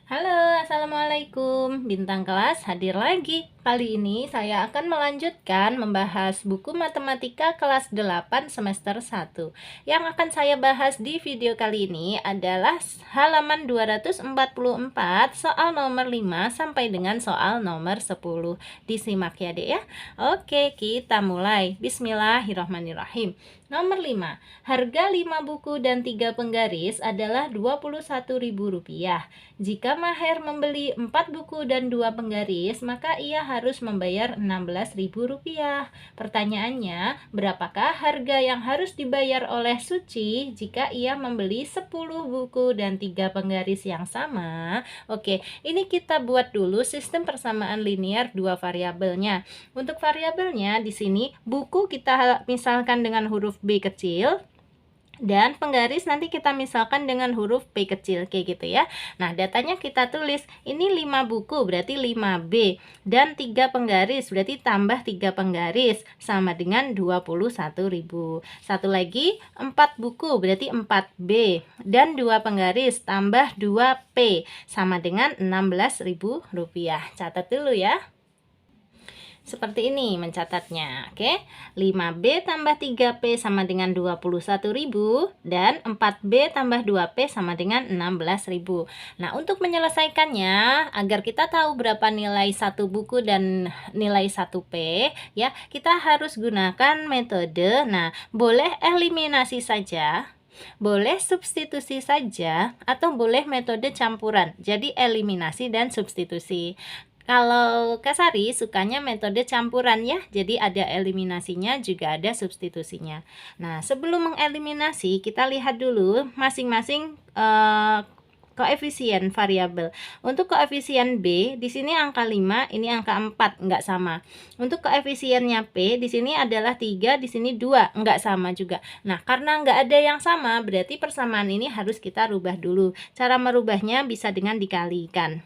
Halo, Assalamualaikum. Bintang kelas hadir lagi. Kali ini saya akan melanjutkan membahas buku matematika kelas 8 semester 1. Yang akan saya bahas di video kali ini adalah halaman 244 soal nomor 5 sampai dengan soal nomor 10. Disimak ya, Dek ya. Oke, kita mulai. Bismillahirrahmanirrahim. Nomor 5. Harga 5 buku dan 3 penggaris adalah Rp21.000. Jika Maher membeli 4 buku dan 2 penggaris, maka ia harus membayar Rp16.000. Pertanyaannya, berapakah harga yang harus dibayar oleh Suci jika ia membeli 10 buku dan 3 penggaris yang sama? Oke, ini kita buat dulu sistem persamaan linear dua variabelnya. Untuk variabelnya di sini buku kita misalkan dengan huruf B kecil, dan penggaris nanti kita misalkan dengan huruf P kecil kayak gitu ya. Nah, datanya kita tulis ini 5 buku berarti 5B dan 3 penggaris berarti tambah 3 penggaris sama dengan 21.000. Satu lagi 4 buku berarti 4B dan 2 penggaris tambah 2P sama dengan Rp16.000. Catat dulu ya. Seperti ini mencatatnya. Oke, 5B tambah 3P sama dengan 21.000 dan 4B tambah 2P sama dengan 16.000. Nah, untuk menyelesaikannya agar kita tahu berapa nilai satu buku dan nilai 1P ya, kita harus gunakan metode. Nah, boleh eliminasi saja, boleh substitusi saja, atau boleh metode campuran. Jadi eliminasi dan substitusi. Kalau Kak Sari sukanya metode campuran ya, jadi ada eliminasinya juga ada substitusinya. Nah, sebelum mengeliminasi kita lihat dulu masing-masing koefisien variabel. Untuk koefisien B di sini angka 5, ini angka 4, enggak sama. Untuk koefisiennya P di sini adalah 3, di sini 2, enggak sama juga. Nah, karena enggak ada yang sama, berarti persamaan ini harus kita rubah dulu. Cara merubahnya bisa dengan dikalikan.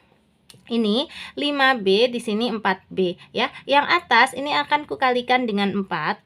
Ini 5B, di sini 4B ya. Yang atas ini akan kukalikan dengan 4.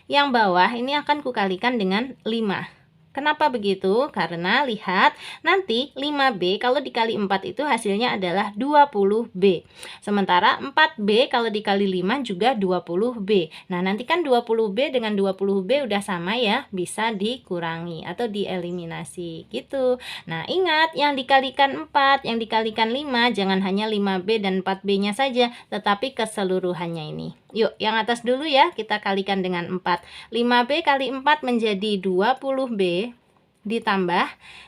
Yang bawah ini akan kukalikan dengan 5. Kenapa begitu? Karena lihat nanti 5B kalau dikali 4 itu hasilnya adalah 20B. Sementara 4B kalau dikali 5 juga 20B. Nah, nanti kan 20B dengan 20B udah sama ya, bisa dikurangi atau dieliminasi gitu. Nah, ingat yang dikalikan 4, yang dikalikan 5 jangan hanya 5B dan 4B-nya saja, tetapi keseluruhannya ini. Yuk, yang atas dulu ya, kita kalikan dengan 4. 5B kali 4 menjadi 20B ditambah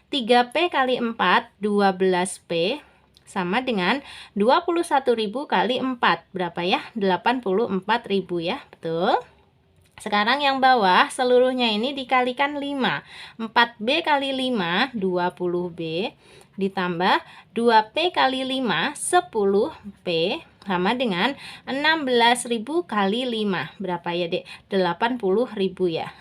3P kali 4, 12P sama dengan 21.000 kali 4. Berapa ya? 84.000 ya, betul? Sekarang yang bawah seluruhnya ini dikalikan 5. 4B kali 5, 20B ditambah 2P kali 5, 10P sama dengan 16.000 kali 5. Berapa ya, Dek? 80.000 ya.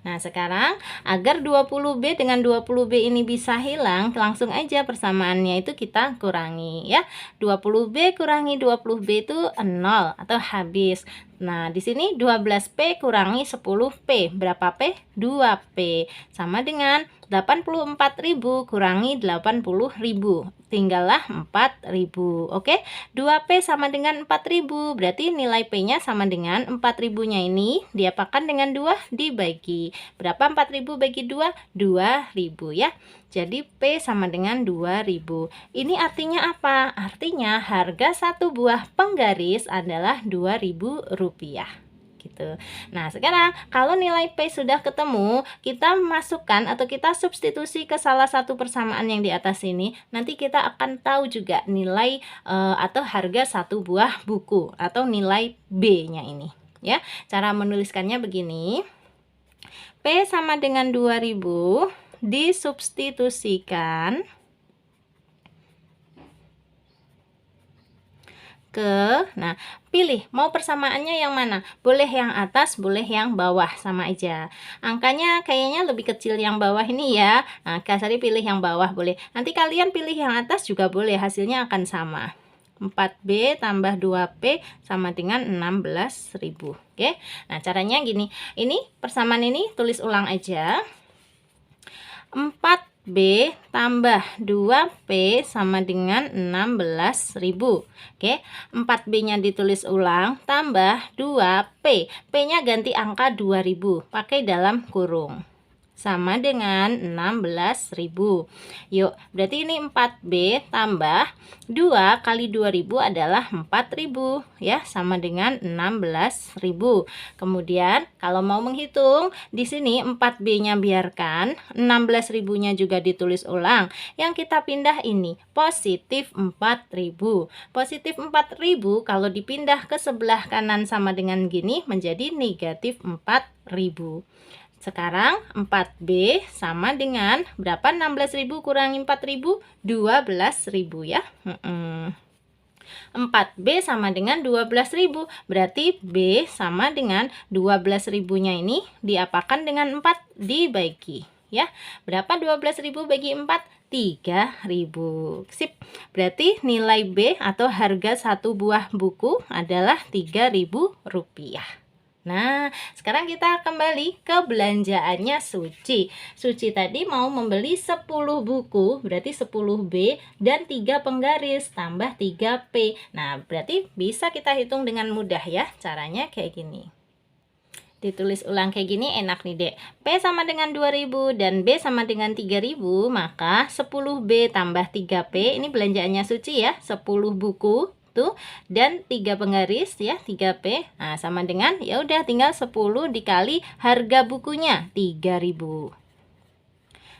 Nah, sekarang agar 20B dengan 20B ini bisa hilang, langsung aja persamaannya itu kita kurangi ya. 20B kurangi 20B itu 0 atau habis. Nah, di sini 12P kurangi 10P. Berapa P? 2P. Sama dengan 84.000 kurangi 80.000. Tinggallah 4.000. Oke, 2P sama dengan 4.000. Berarti nilai P-nya sama dengan 4.000-nya ini diapakan dengan 2 dibagi. Berapa 4.000 bagi 2? 2.000 ya. Jadi P sama dengan 2.000. Ini artinya apa? Artinya harga satu buah penggaris adalah Rp2.000 gitu. Nah, sekarang kalau nilai P sudah ketemu, kita masukkan atau kita substitusi ke salah satu persamaan yang di atas ini. Nanti kita akan tahu juga nilai atau harga satu buah buku atau nilai B-nya ini ya. Cara menuliskannya begini. P sama dengan 2.000 disubstitusikan ke, nah pilih mau persamaannya yang mana, boleh yang atas boleh yang bawah, sama aja angkanya kayaknya lebih kecil yang bawah ini ya. Nah, Kak Sari pilih yang bawah boleh, nanti kalian pilih yang atas juga boleh, hasilnya akan sama. 4B tambah 2P sama dengan 16.000. Oke, nah caranya gini, ini persamaan ini tulis ulang aja. 4 4B tambah 2P sama dengan 16.000. Oke, 4B-nya ditulis ulang tambah 2P. P-nya ganti angka 2000, pakai dalam kurung. Sama dengan 16.000. Yuk, berarti ini 4B tambah 2 kali 2000 adalah 4000 ya, sama dengan 16.000. Kemudian kalau mau menghitung, di sini 4B-nya biarkan, 16.000-nya juga ditulis ulang. Yang kita pindah ini positif 4000. Positif 4000 kalau dipindah ke sebelah kanan sama dengan gini menjadi negatif 4000. Sekarang 4B sama dengan berapa? 16.000 kurangi 4.000, 12.000 ya. 4B sama dengan 12.000. Berarti B sama dengan 12.000-nya ini diapakan dengan 4? Dibagi ya. Berapa 12.000 bagi 4? 3.000. Sip. Berarti nilai B atau harga satu buah buku adalah Rp3.000. Nah, sekarang kita kembali ke belanjaannya Suci. Suci tadi mau membeli 10 buku, berarti 10B dan 3 penggaris tambah 3P. Nah, berarti bisa kita hitung dengan mudah ya. Caranya kayak gini. Ditulis ulang kayak gini enak nih, Dek. P sama dengan 2000 dan B sama dengan 3000, maka 10B tambah 3P, ini belanjaannya Suci ya, 10 buku tuh dan 3 penggaris ya, 3P. Nah, sama dengan ya udah tinggal 10 dikali harga bukunya 3000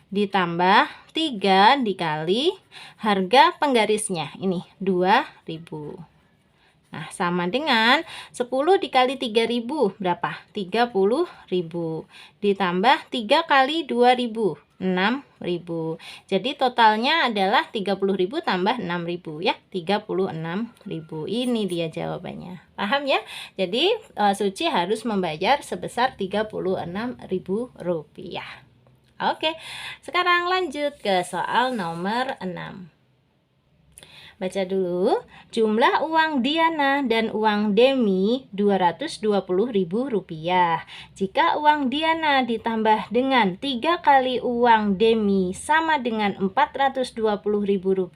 ditambah 3 dikali harga penggarisnya ini 2000. Nah, sama dengan 10 dikali 3000 berapa? 30.000 ditambah 3 kali 2000, 6.000. Jadi totalnya adalah 30.000 tambah 6.000 ya, 36.000. Ini dia jawabannya. Paham ya? Jadi Suci harus membayar sebesar Rp36.000. Oke, sekarang lanjut ke soal nomor 6. Baca dulu. Jumlah uang Diana dan uang Demi Rp220.000. Jika uang Diana ditambah dengan 3 kali uang Demi sama dengan Rp420.000,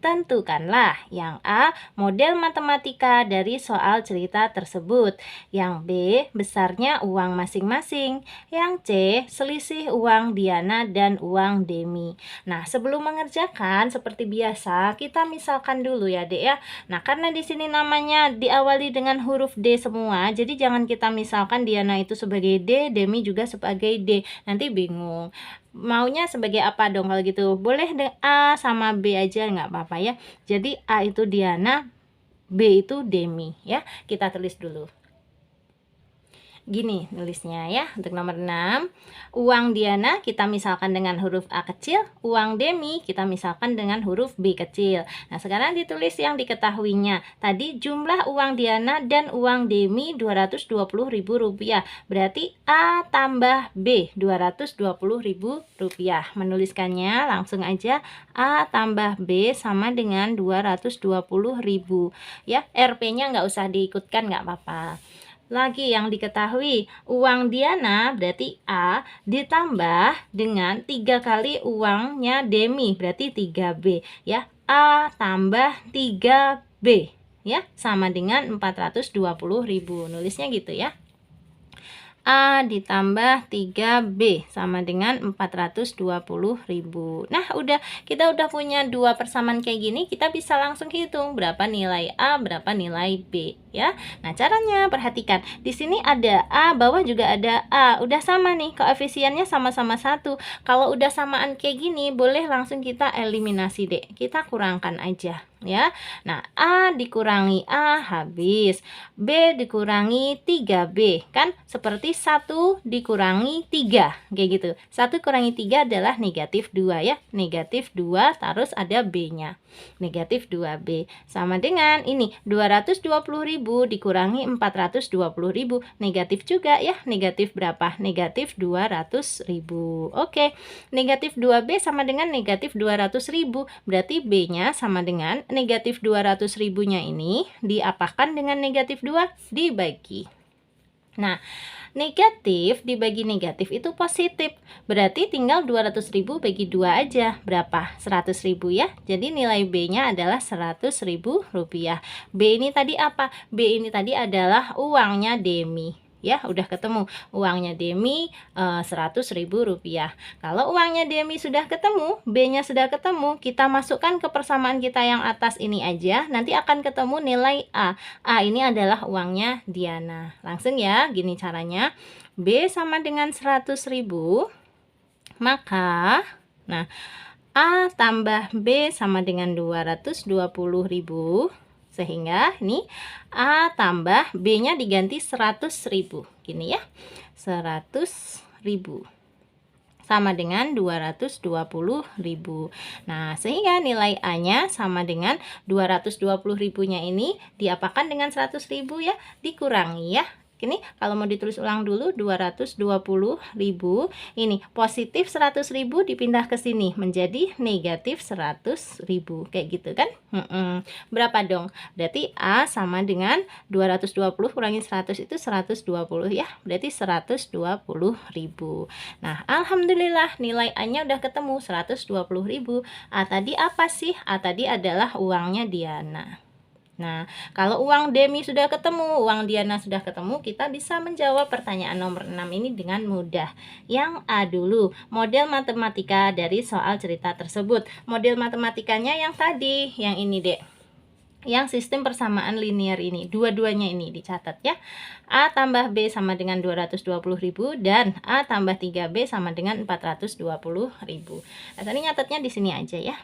tentukanlah yang A, model matematika dari soal cerita tersebut. Yang B, besarnya uang masing-masing. Yang C, selisih uang Diana dan uang Demi. Nah, sebelum mengerjakan seperti biasa, kita misalkan dulu ya, Dek ya. Nah, karena di sini namanya diawali dengan huruf D semua, jadi jangan kita misalkan Diana itu sebagai D, Demi juga sebagai D. Nanti bingung. Maunya sebagai apa dong kalau gitu? Boleh A sama B aja nggak apa-apa ya. Jadi A itu Diana, B itu Demi ya. Kita tulis dulu. Gini nulisnya ya. Untuk nomor 6, uang Diana kita misalkan dengan huruf A kecil, uang Demi kita misalkan dengan huruf B kecil. Nah, sekarang ditulis yang diketahuinya. Tadi jumlah uang Diana dan uang Demi Rp220.000. Berarti A tambah B Rp220.000. Menuliskannya langsung aja A tambah B sama dengan 220.000 ya. RP-nya nggak usah diikutkan, nggak apa-apa. Lagi yang diketahui, uang Diana berarti A ditambah dengan 3 kali uangnya Demi, berarti 3B ya. A tambah 3B ya, sama dengan 420.000. Nulisnya gitu ya. A ditambah 3B sama dengan 420.000. Nah, kita udah punya dua persamaan kayak gini, kita bisa langsung hitung berapa nilai A, berapa nilai B ya. Nah, caranya perhatikan. Di sini ada A, bawah juga ada A. Udah sama nih, koefisiennya sama-sama 1. Kalau udah samaan kayak gini, boleh langsung kita eliminasi, Dek. Kita kurangkan aja ya. Nah, A dikurangi A habis, B dikurangi 3B kan seperti 1 dikurangi 3 kayak gitu. 1 kurangi 3 adalah negatif 2 ya, negatif 2 terus ada B-nya, negatif 2B sama dengan ini 220.000 dikurangi 420.000, negatif juga ya, negatif berapa? Negatif 200.000. Oke, negatif 2B sama dengan negatif 200.000, berarti B-nya sama dengan negatif 200.000-nya ini diapakan dengan negatif 2? Dibagi. Nah, Negatif dibagi negatif itu positif. Berarti tinggal 200.000 bagi 2 aja. Berapa? 100.000 ya. Jadi nilai B-nya adalah 100.000 rupiah. B ini tadi apa? B ini tadi adalah uangnya Demi. Ya, udah ketemu uangnya Demi 100.000 rupiah. Kalau uangnya Demi sudah ketemu, B-nya sudah ketemu, kita masukkan ke persamaan kita yang atas ini aja, nanti akan ketemu nilai A. A ini adalah uangnya Diana. Langsung ya, gini caranya. B sama dengan 100.000, maka nah A tambah B sama dengan 220.000. Sehingga ini A tambah B-nya diganti 100.000. Gini ya. 100.000 sama dengan 220.000. Nah, sehingga nilai A-nya sama dengan 220.000-nya ini diapakan dengan 100.000 ya? Dikurangi ya. Ini kalau mau ditulis ulang dulu 220.000 ini positif 100.000 dipindah ke sini menjadi negatif 100.000 kayak gitu kan. Berapa dong? Berarti A sama dengan 220 kurangi 100 itu 120 ya. Berarti 120.000. Nah, alhamdulillah nilai A-nya udah ketemu 120.000. A tadi apa sih? A tadi adalah uangnya Diana. Nah, kalau uang Demi sudah ketemu, uang Diana sudah ketemu, kita bisa menjawab pertanyaan nomor 6 ini dengan mudah. Yang A dulu, model matematika dari soal cerita tersebut. Model matematikanya yang tadi, yang ini dek. Yang sistem persamaan linear ini, dua-duanya ini dicatat ya. A tambah B sama dengan 220.000 dan A tambah 3B sama dengan 420.000. Nah, tadi nyatetnya di sini aja ya.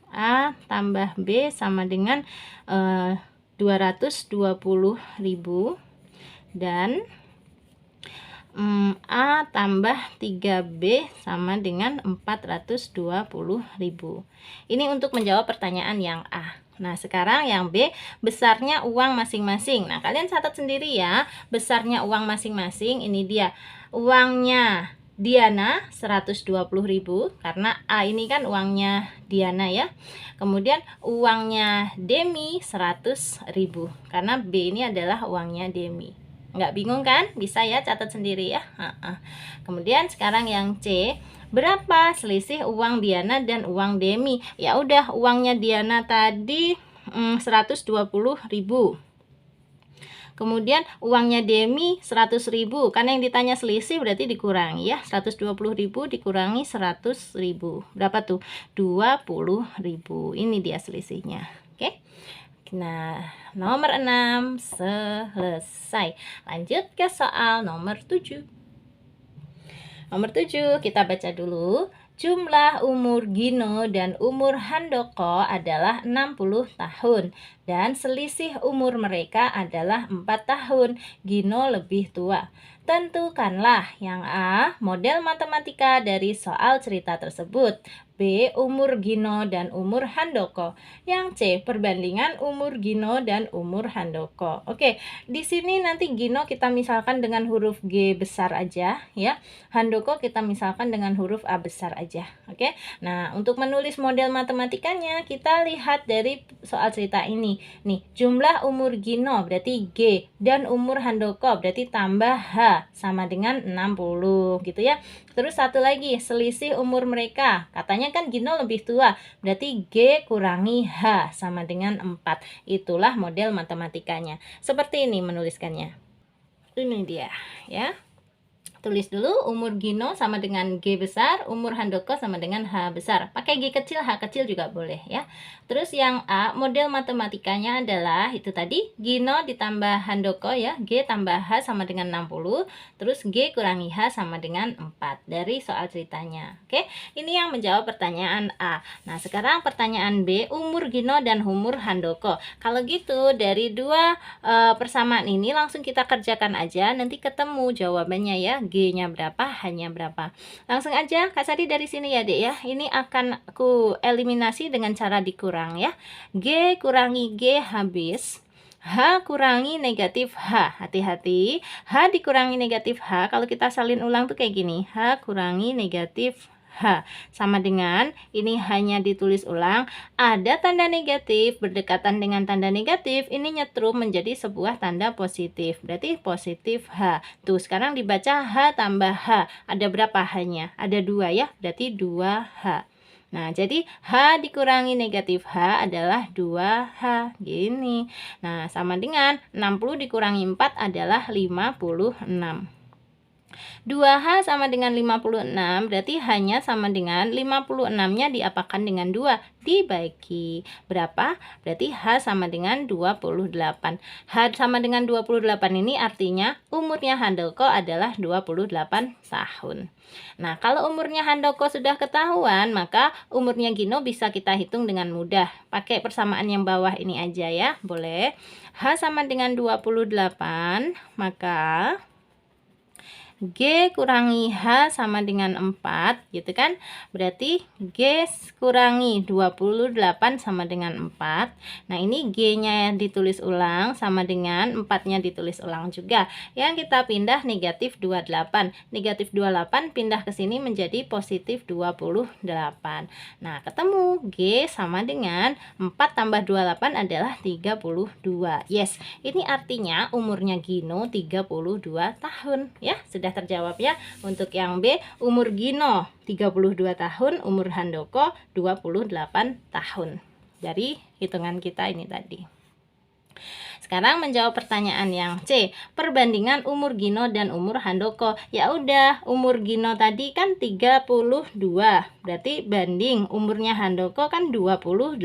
A tambah B sama dengan 220.000 dan A tambah 3B sama dengan 420.000. Ini untuk menjawab pertanyaan yang A. Nah, sekarang yang B, besarnya uang masing-masing. Nah, kalian catat sendiri ya, besarnya uang masing-masing. Ini dia, uangnya Diana 120.000 karena A ini kan uangnya Diana ya. Kemudian uangnya Demi 100.000 karena B ini adalah uangnya Demi. Nggak bingung kan? Bisa ya, catat sendiri ya. Kemudian sekarang yang C, berapa selisih uang Diana dan uang Demi? Ya udah, uangnya Diana tadi 120.000. Kemudian uangnya Demi 100.000. Karena yang ditanya selisih berarti dikurangi ya. 120.000 dikurangi 100.000. Berapa tuh? 20.000. Ini dia selisihnya. Oke. Nah, nomor 6 selesai. Lanjut ke soal nomor 7. Nomor 7 kita baca dulu. Jumlah umur Gino dan umur Handoko adalah 60 tahun dan selisih umur mereka adalah 4 tahun. Gino lebih tua. Tentukanlah yang A, model matematika dari soal cerita tersebut. B, umur Gino dan umur Handoko. Yang C, perbandingan umur Gino dan umur Handoko. Oke, di sini nanti Gino kita misalkan dengan huruf G besar aja ya. Handoko kita misalkan dengan huruf A besar aja. Oke. Nah, untuk menulis model matematikanya kita lihat dari soal cerita ini. Nih, jumlah umur Gino berarti G dan umur Handoko berarti tambah H sama dengan 60 gitu ya. Terus satu lagi, selisih umur mereka. Katanya kan Gino lebih tua, berarti G kurangi H sama dengan 4. Itulah model matematikanya. Seperti ini menuliskannya. Ini dia ya. Tulis dulu umur Gino sama dengan G besar, umur Handoko sama dengan H besar. Pakai G kecil, H kecil juga boleh ya. Terus yang A, model matematikanya adalah itu tadi, Gino ditambah Handoko ya, G tambah H sama dengan 60, terus G kurangi H sama dengan 4 dari soal ceritanya. Oke, ini yang menjawab pertanyaan A. Nah, sekarang pertanyaan B, umur Gino dan umur Handoko. Kalau gitu, dari dua persamaan ini langsung kita kerjakan aja, nanti ketemu jawabannya ya. G-nya berapa, H-nya berapa. Langsung aja Kak Sari dari sini ya, Dek ya. Ini akan aku eliminasi dengan cara dikurang ya. G kurangi G habis. H kurangi negatif H. Hati-hati. H dikurangi negatif H. Kalau kita salin ulang tuh kayak gini. H kurangi negatif H. Sama dengan, ini hanya ditulis ulang, ada tanda negatif berdekatan dengan tanda negatif, ini nyetrum menjadi sebuah tanda positif. Berarti positif H. Tuh, sekarang dibaca H tambah H. Ada berapa H-nya? Ada 2 ya, berarti 2H. Nah, jadi H dikurangi negatif H adalah 2H, gini. Nah, sama dengan 60 dikurangi 4 adalah 56. 2H sama dengan 56, berarti hanya sama dengan 56-nya diapakan dengan 2, dibagi. Berapa? Berarti H sama dengan 28. H sama dengan 28 ini artinya umurnya Handoko adalah 28 tahun. Nah, kalau umurnya Handoko sudah ketahuan, maka umurnya Gino bisa kita hitung dengan mudah. Pakai persamaan yang bawah ini aja ya, boleh. H sama dengan 28, maka G kurangi H sama dengan 4, gitu kan? Berarti G kurangi 28 sama dengan 4. Nah, ini G-nya ditulis ulang sama dengan 4-nya ditulis ulang juga. Yang kita pindah negatif 28. Negatif 28 pindah ke sini menjadi positif 28. Nah, ketemu G sama dengan 4 tambah 28 adalah 32. Yes, ini artinya umurnya Gino 32 tahun. Ya, sudah terjawab ya. Untuk yang B, umur Gino 32 tahun, umur Handoko 28 tahun. Dari hitungan kita ini tadi. Sekarang menjawab pertanyaan yang C, perbandingan umur Gino dan umur Handoko. Ya udah, umur Gino tadi kan 32, berarti banding umurnya Handoko kan 28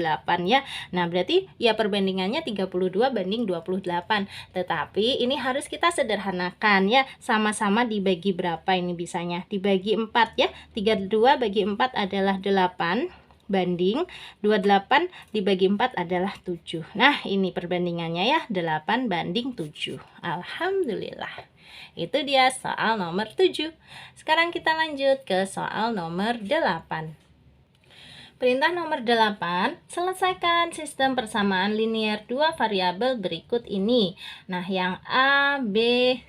ya. Nah, berarti ya perbandingannya 32 banding 28. Tetapi ini harus kita sederhanakan ya, sama-sama dibagi berapa ini bisanya? Dibagi 4 ya. 32 bagi 4 adalah 8. Banding 28 dibagi 4 adalah 7. Nah, ini perbandingannya ya, 8 banding 7. Alhamdulillah. Itu dia soal nomor 7. Sekarang kita lanjut ke soal nomor 8. Perintah nomor 8, selesaikan sistem persamaan linear dua variabel berikut ini. Nah, yang A, B,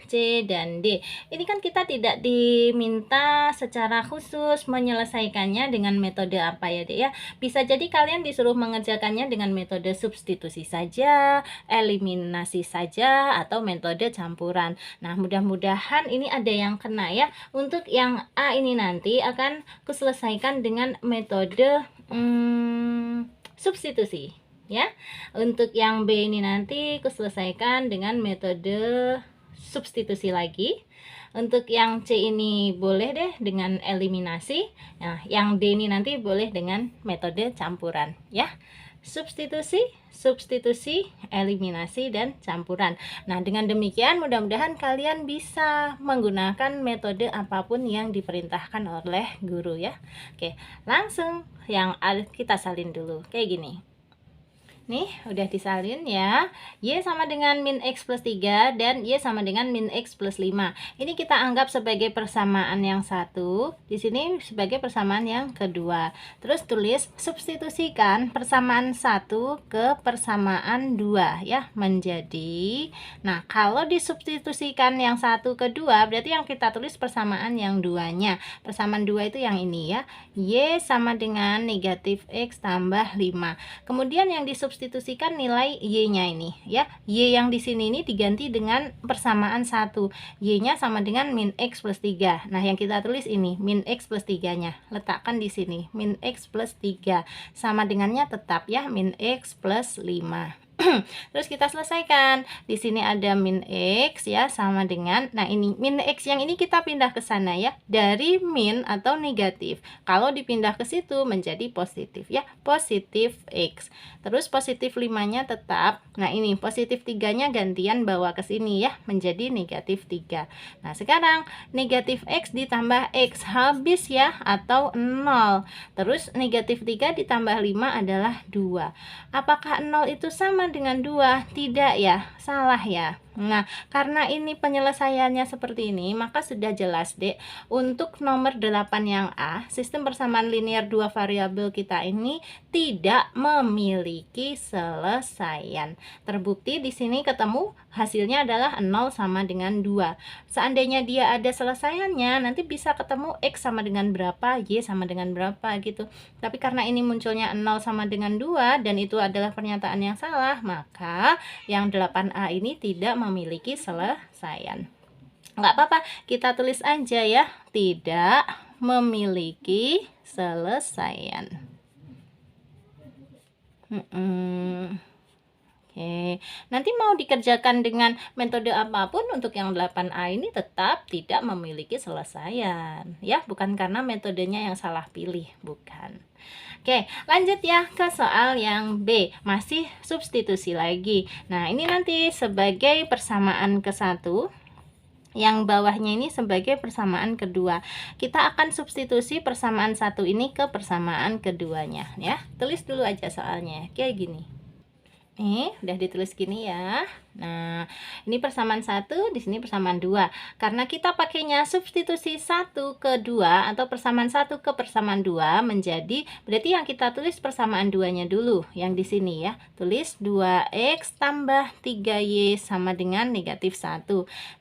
C, dan D. Ini kan kita tidak diminta secara khusus menyelesaikannya dengan metode apa ya, Dek ya. Bisa jadi kalian disuruh mengerjakannya dengan metode substitusi saja, eliminasi saja, atau metode campuran. Nah, mudah-mudahan ini ada yang kena ya. Untuk yang A ini nanti akan kuselesaikan dengan metode substitusi ya. Untuk yang B ini nanti kuselesaikan dengan metode substitusi lagi. Untuk yang C ini boleh deh dengan eliminasi. Nah, yang D ini nanti boleh dengan metode campuran ya. Substitusi, substitusi, eliminasi, dan campuran. Nah, dengan demikian mudah-mudahan kalian bisa menggunakan metode apapun yang diperintahkan oleh guru ya. Oke, langsung yang kita salin dulu. Kayak gini. Nih, udah disalin ya. Y sama dengan min X plus 3 dan Y sama dengan min X plus 5. Ini kita anggap sebagai persamaan yang satu. Di sini sebagai persamaan yang kedua. Terus tulis substitusikan persamaan 1 ke persamaan 2 ya. Menjadi, nah kalau disubstitusikan yang 1 ke 2, berarti yang kita tulis persamaan yang 2-nya. Persamaan 2 itu yang ini ya. Y sama dengan negatif X tambah 5. Kemudian yang disubstitusikan nilai Y-nya ini ya. Y yang di sini ini diganti dengan persamaan 1. Y-nya sama dengan min X plus 3. Nah, yang kita tulis ini min X plus 3-nya. Letakkan di sini min X plus 3. Sama dengannya tetap ya, min X plus 5. Terus kita selesaikan. Di sini ada min X ya, sama dengan, nah ini min X yang ini kita pindah ke sana ya, dari min atau negatif. Kalau dipindah ke situ menjadi positif ya, positif X. Terus positif 5-nya tetap. Nah, ini positif 3-nya gantian bawa ke sini ya, menjadi negatif 3. Nah, sekarang negatif X ditambah X habis ya, atau 0. Terus negatif 3 ditambah 5 adalah 2. Apakah 0 itu sama dengan 2? Tidak ya, salah ya. Nah, karena ini penyelesaiannya seperti ini, maka sudah jelas, Dek, untuk nomor 8 yang A, sistem persamaan linear dua variabel kita ini tidak memiliki selesaian. Terbukti di sini ketemu hasilnya adalah 0 sama dengan 2. Seandainya dia ada selesaiannya, nanti bisa ketemu X sama dengan berapa, Y sama dengan berapa gitu. Tapi karena ini munculnya 0 sama dengan 2 dan itu adalah pernyataan yang salah, maka yang 8A ini tidak memiliki selesaian. Nggak apa-apa, kita tulis aja ya, tidak memiliki selesaian. Oke, nanti mau dikerjakan dengan metode apapun untuk yang 8A ini tetap tidak memiliki selesaian. Ya, bukan karena metodenya yang salah pilih, bukan. Oke, lanjut ya ke soal yang B. Masih substitusi lagi. Nah, ini nanti sebagai persamaan ke-1. Yang bawahnya ini sebagai persamaan kedua. Kita akan substitusi persamaan 1 ini ke persamaan keduanya ya. Tulis dulu aja soalnya. Kayak gini. Udah ditulis gini ya. Nah, ini persamaan 1, di sini persamaan 2. Karena kita pakainya substitusi 1 ke 2 atau persamaan 1 ke persamaan 2 menjadi, berarti yang kita tulis persamaan 2-nya dulu, yang di sini ya. Tulis 2x tambah 3y sama dengan negatif 1.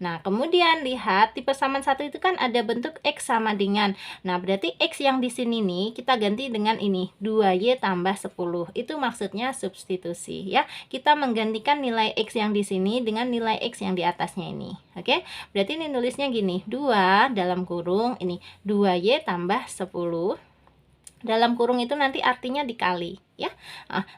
Nah, kemudian lihat di persamaan 1 itu kan ada bentuk x sama dengan. Nah, berarti x yang di sini nih kita ganti dengan ini, 2y tambah 10. Itu maksudnya substitusi ya. Kita menggantikan nilai x yang di sini dengan nilai x yang di atasnya ini. Oke? Berarti ini nulisnya gini, 2 dalam kurung ini 2y tambah 10. Dalam kurung itu nanti artinya dikali ya.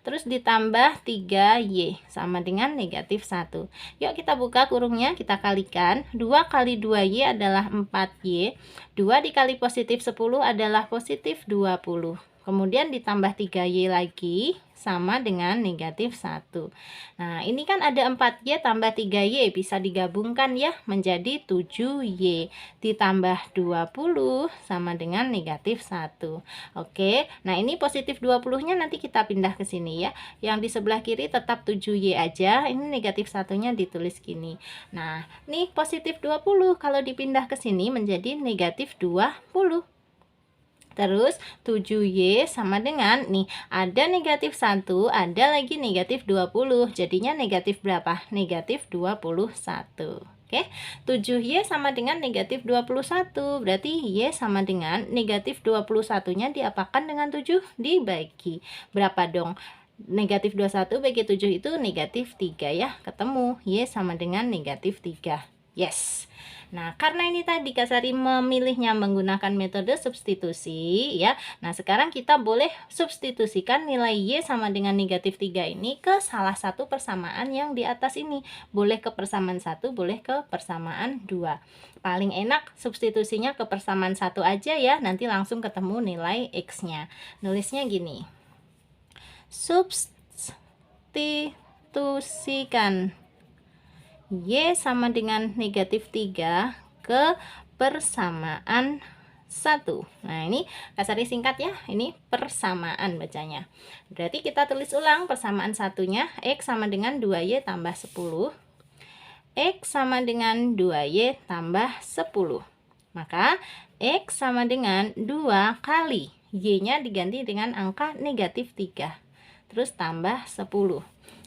Terus ditambah 3y sama dengan negatif 1. Yuk kita buka kurungnya, kita kalikan. 2 kali 2y adalah 4y. 2 dikali positif 10 adalah positif 20. Kemudian ditambah 3y lagi sama dengan negatif 1. Nah, ini kan ada 4y tambah 3y, bisa digabungkan ya menjadi 7y. Ditambah 20 sama dengan negatif 1. Oke, nah ini positif 20-nya nanti kita pindah ke sini ya. Yang di sebelah kiri tetap 7y aja, ini negatif 1-nya ditulis gini. Nah, nih positif 20 kalau dipindah ke sini menjadi negatif 20. Terus 7y sama dengan nih ada negatif 1, ada lagi negatif 20. Jadinya negatif berapa? Negatif 21. Oke, 7y sama dengan negatif 21. Berarti y sama dengan negatif 21-nya diapakan dengan 7? Dibagi. Berapa dong? Negatif 21 bagi 7 itu negatif 3 ya. Ketemu y sama dengan negatif 3. Yes. Nah, karena ini tadi Kasari memilihnya menggunakan metode substitusi ya. Nah, sekarang kita boleh substitusikan nilai y sama dengan negatif 3 ini ke salah satu persamaan yang di atas ini. Boleh ke persamaan 1, boleh ke persamaan 2. Paling enak substitusinya ke persamaan 1 aja ya. Nanti langsung ketemu nilai x-nya. Nulisnya gini. Substitusikan y sama dengan negatif 3 ke persamaan 1. Nah, ini Kasari singkat ya, ini persamaan bacanya. Berarti kita tulis ulang persamaan satunya, x sama dengan 2y tambah 10. X sama dengan 2y tambah 10. Maka x sama dengan 2 kali y-nya diganti dengan angka negatif 3. Terus tambah 10.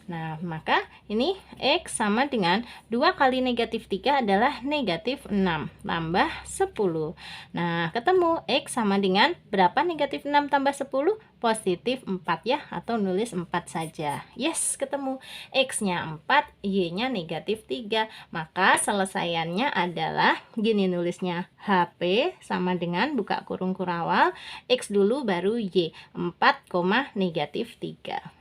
Nah, maka ini x sama dengan 2 kali negatif 3 adalah negatif 6 tambah 10. Nah, ketemu x sama dengan berapa negatif 6 tambah 10? Positif 4 ya, atau nulis 4 saja. Yes, ketemu x-nya 4, y-nya negatif 3. Maka selesaiannya adalah gini nulisnya, HP sama dengan buka kurung kurawal, x dulu baru y, 4, negatif 3.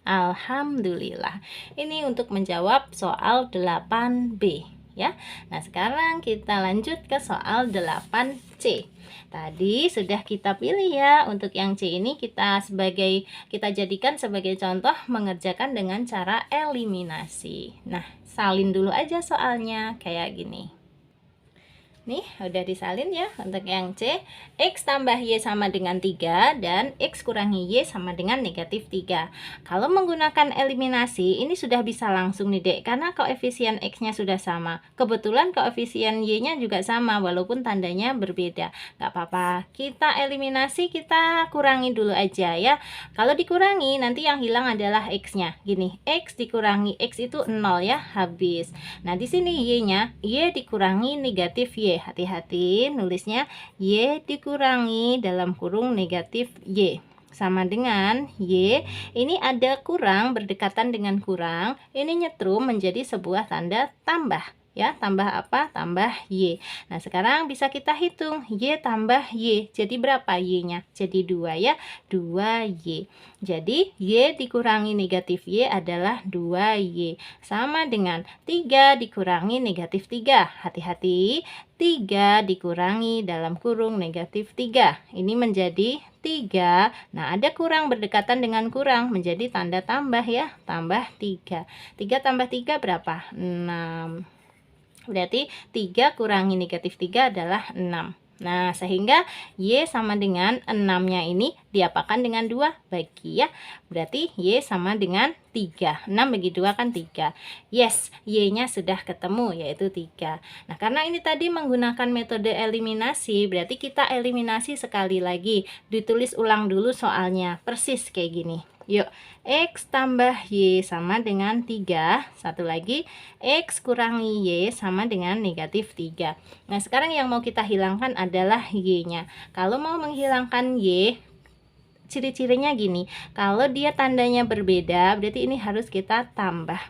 Alhamdulillah. Ini untuk menjawab soal 8B ya. Nah, sekarang kita lanjut ke soal 8C. Tadi sudah kita pilih ya. Untuk yang C ini kita jadikan sebagai contoh mengerjakan dengan cara eliminasi. Nah, salin dulu aja soalnya kayak gini. Nih, udah disalin ya untuk yang C. X tambah Y sama dengan 3 dan X kurangi Y sama dengan negatif 3. Kalau menggunakan eliminasi, ini sudah bisa langsung nih dek, karena koefisien X-nya sudah sama. Kebetulan koefisien Y-nya juga sama, walaupun tandanya berbeda. Gak apa-apa, kita eliminasi, kita kurangi dulu aja ya. Kalau dikurangi, nanti yang hilang adalah X-nya. Gini, X dikurangi X itu 0 ya, habis. Nah, di sini Y-nya, Y dikurangi negatif Y. Hati-hati nulisnya Y dikurangi dalam kurung negatif Y sama dengan Y ini ada kurang berdekatan dengan kurang, ini nyetrum menjadi sebuah tanda tambah ya. Tambah apa? Tambah Y. Nah, sekarang bisa kita hitung Y tambah Y, jadi berapa Y nya? Jadi 2 ya, 2Y. Jadi Y dikurangi negatif Y adalah 2Y, sama dengan 3 dikurangi negatif 3. Hati-hati, 3 dikurangi dalam kurung negatif 3, ini menjadi 3. Nah, ada kurang berdekatan dengan kurang, menjadi tanda tambah ya, tambah 3. 3 tambah 3 berapa? 6. Berarti 3 kurangi negatif 3 adalah 6. Nah, sehingga Y sama dengan 6-nya ini diapakan dengan 2 bagi ya. Berarti Y sama dengan 3. 6 bagi 2 kan 3. Yes, Y-nya sudah ketemu yaitu 3. Nah, karena ini tadi menggunakan metode eliminasi, berarti kita eliminasi sekali lagi. Ditulis ulang dulu soalnya, persis kayak gini. Yuk, X tambah Y sama dengan 3. Satu lagi, X kurangi Y sama dengan negatif 3. Nah, sekarang yang mau kita hilangkan adalah Y-nya. Kalau mau menghilangkan Y, ciri-cirinya gini. Kalau dia tandanya berbeda, berarti ini harus kita tambah.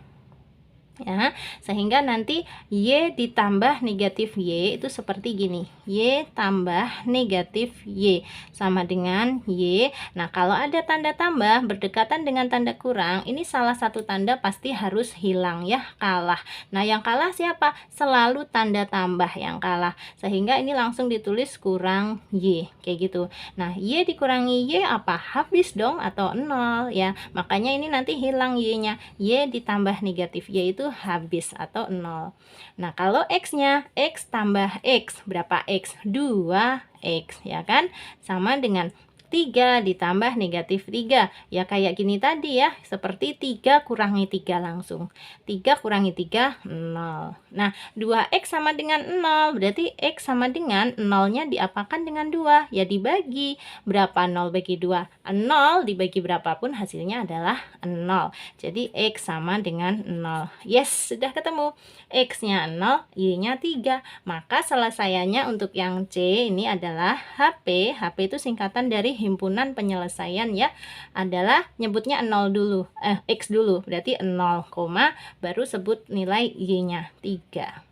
Ya, sehingga nanti Y ditambah negatif Y itu seperti gini, Y tambah negatif Y sama dengan Y. Nah, kalau ada tanda tambah berdekatan dengan tanda kurang, ini salah satu tanda pasti harus hilang ya, kalah. Nah, yang kalah siapa? Selalu tanda tambah yang kalah, sehingga ini langsung ditulis kurang Y kayak gitu. Nah, Y dikurangi Y apa? Habis dong, atau 0 ya. Makanya ini nanti hilang Y-nya, Y ditambah negatif Y itu habis atau 0. Nah, kalau X-nya, X tambah X, berapa X? 2X ya kan? Sama dengan 3 ditambah negatif 3. Ya kayak gini tadi ya, seperti 3 kurangi 3 langsung. 3 kurangi 3, 0. Nah, 2X sama dengan 0, berarti X sama dengan 0-nya diapakan dengan 2? Ya dibagi. Berapa 0 bagi 2? 0 dibagi berapapun hasilnya adalah 0. Jadi X sama dengan 0. Yes, sudah ketemu. X-nya 0, Y-nya 3. Maka selesaiannya untuk yang C ini adalah HP. HP itu singkatan dari himpunan penyelesaian ya, adalah nyebutnya 0 dulu, X dulu, berarti 0, baru sebut nilai Y-nya 3.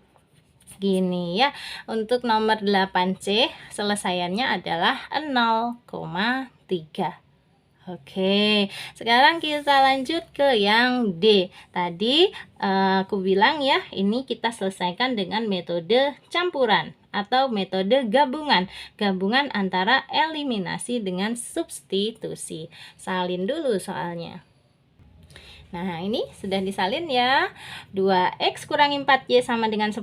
Gini ya, untuk nomor 8C selesaiannya adalah 0,3. Oke, sekarang kita lanjut ke yang D. Tadi aku bilang ya, ini kita selesaikan dengan metode campuran atau metode gabungan. Gabungan antara eliminasi dengan substitusi. Salin dulu soalnya. Nah, ini sudah disalin ya. 2X kurangi 4Y sama dengan 10.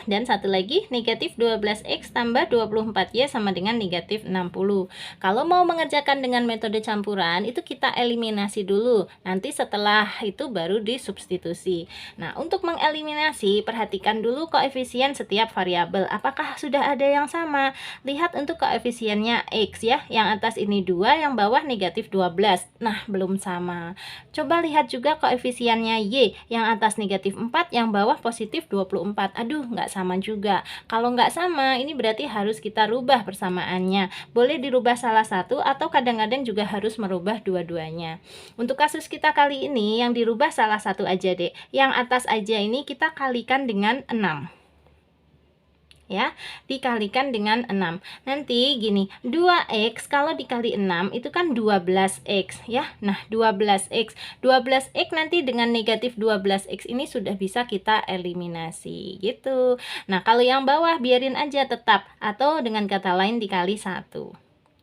Dan satu lagi, negatif 12X tambah 24Y sama dengan negatif 60. Kalau mau mengerjakan dengan metode campuran, itu kita eliminasi dulu. Nanti setelah itu baru disubstitusi. Nah, untuk mengeliminasi, perhatikan dulu koefisien setiap variabel. Apakah sudah ada yang sama? Lihat untuk koefisiennya X ya. Yang atas ini 2, yang bawah negatif 12. Nah, belum sama. Coba lihat juga koefisiennya Y, yang atas negatif 4, yang bawah positif 24. Aduh, nggak sama juga. Kalau nggak sama, ini berarti harus kita rubah persamaannya. Boleh dirubah salah satu atau kadang-kadang juga harus merubah dua-duanya. Untuk kasus kita kali ini, yang dirubah salah satu aja deh. Yang atas aja ini kita kalikan dengan 6. Ya, dikalikan dengan 6. Nanti gini, 2X kalau dikali 6 itu kan 12X ya. Nah, 12X. 12X nanti dengan negatif 12X ini sudah bisa kita eliminasi gitu. Nah, kalau yang bawah biarin aja tetap, atau dengan kata lain dikali 1.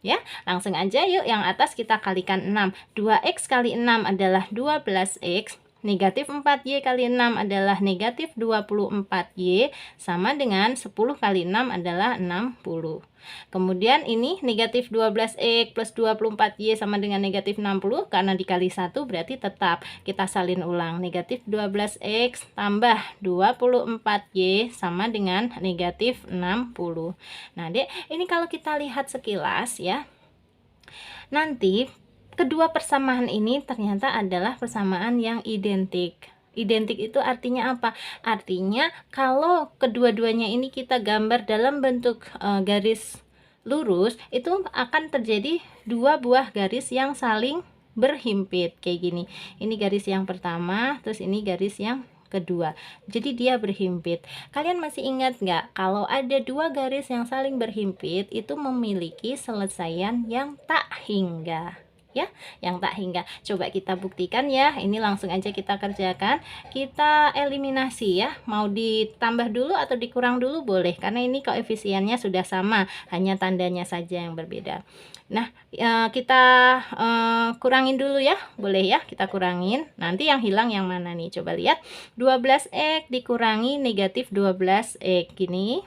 Ya, langsung aja yuk, yang atas kita kalikan 6. 2X kali 6 adalah 12X. Negatif 4Y kali 6 adalah negatif 24Y, sama dengan 10 kali 6 adalah 60. Kemudian ini negatif 12X plus 24Y sama dengan negatif 60, karena dikali 1 berarti tetap. Kita salin ulang, negatif 12X tambah 24Y sama dengan negatif 60. Nah dek, ini kalau kita lihat sekilas ya, nanti kedua persamaan ini ternyata adalah persamaan yang identik. Identik itu artinya apa? Artinya kalau kedua-duanya ini kita gambar dalam bentuk garis lurus, itu akan terjadi dua buah garis yang saling berhimpit kayak gini. Ini garis yang pertama, terus ini garis yang kedua, jadi dia berhimpit. Kalian masih ingat nggak kalau ada dua garis yang saling berhimpit itu memiliki selesaian yang tak hingga ya, yang tak hingga. Coba kita buktikan ya, ini langsung aja kita kerjakan. Kita eliminasi ya, mau ditambah dulu atau dikurang dulu boleh, karena ini koefisiennya sudah sama, hanya tandanya saja yang berbeda. Nah kita kurangin dulu ya, boleh ya, kita kurangin. Nanti yang hilang yang mana nih, coba lihat. 12X dikurangi negatif 12X, gini.